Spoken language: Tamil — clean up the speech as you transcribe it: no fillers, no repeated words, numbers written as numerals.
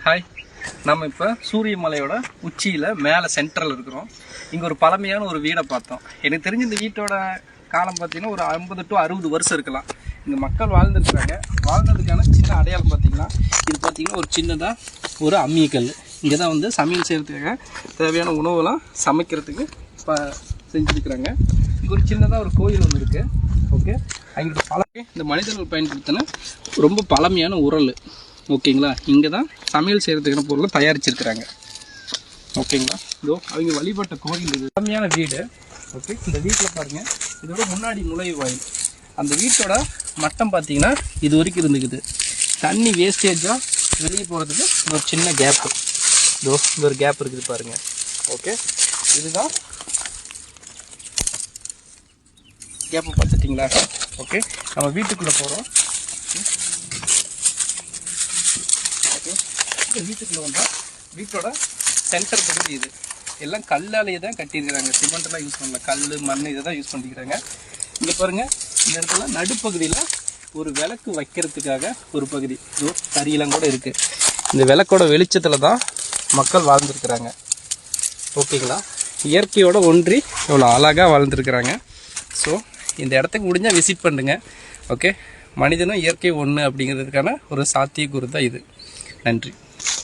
ஹாய், நம்ம இப்போ சூரியமலையோட உச்சியில் மேலே சென்ட்ரல் இருக்கிறோம். இங்கே ஒரு பழமையான ஒரு வீடை பார்த்தோம். எனக்கு தெரிஞ்ச இந்த வீட்டோட காலம் பார்த்தீங்கன்னா ஒரு 50 to 60 வருஷம் இருக்கலாம். இங்கே மக்கள் வாழ்ந்துருக்குறாங்க. வாழ்ந்ததுக்கான சின்ன அடையாளம் பார்த்தீங்கன்னா இது பார்த்தீங்கன்னா ஒரு சின்னதாக ஒரு அம்மிக்கல். இங்கே தான் வந்து சமையல் செய்கிறதுக்காக தேவையான உணவுலாம் சமைக்கிறதுக்கு இப்போ செஞ்சுருக்குறாங்க. இங்கே ஒரு சின்னதாக ஒரு கோயில் ஒன்று இருக்குது. ஓகே, அங்கே இந்த மனிதர்கள் பயன்படுத்தின ரொம்ப பழமையான உரல். ஓகேங்களா, இங்கே தான் சமையல் செய்கிறதுக்கான பொருளை தயாரிச்சிருக்கிறாங்க. ஓகேங்களா, இதோ அவங்க வழிபட்ட கோயில் இது. பழமையான வீடு. ஓகே, இந்த வீட்டில் பாருங்கள், இதோட முன்னாடி நுழைவாயில். அந்த வீட்டோட மட்டம் பார்த்தீங்கன்னா இது வரைக்கும் இருந்துக்குது. தண்ணி வேஸ்டேஜாக வெளியே போகிறதுக்கு ஒரு சின்ன கேப்பு. இதோ இந்த ஒரு கேப் இருக்குது பாருங்கள். ஓகே, இதுதான் கேப்பு பார்த்துட்டிங்களா? ஓகே, நம்ம வீட்டுக்குள்ளே போகிறோம். வீட்டுக்குள்ளே வந்தால் வீட்டோட சென்டர் பகுதி இது. எல்லாம் கல்லாலேயே தான் கட்டியிருக்கிறாங்க. சிமெண்ட்லாம் யூஸ் பண்ணல, கல் மண் இதை தான் யூஸ் பண்ணிக்கிறாங்க. இங்கே பாருங்கள், இந்த இடத்துல நடுப்பகுதியில் ஒரு விளக்கு வைக்கிறதுக்காக ஒரு பகுதி கரியெல்லாம் கூட இருக்குது. இந்த விளக்கோட வெளிச்சத்தில் தான் மக்கள் வாழ்ந்துருக்குறாங்க. ஓகேங்களா, இயற்கையோட ஒன்றி இவ்வளோ அழகாக வாழ்ந்துருக்குறாங்க. ஸோ இந்த இடத்துக்கு முடிஞ்சால் விசிட் பண்ணுங்க. ஓகே, மனிதனும் இயற்கை ஒன்று அப்படிங்கிறதுக்கான ஒரு சாத்தியக்கூறு தான் இது. நன்றி.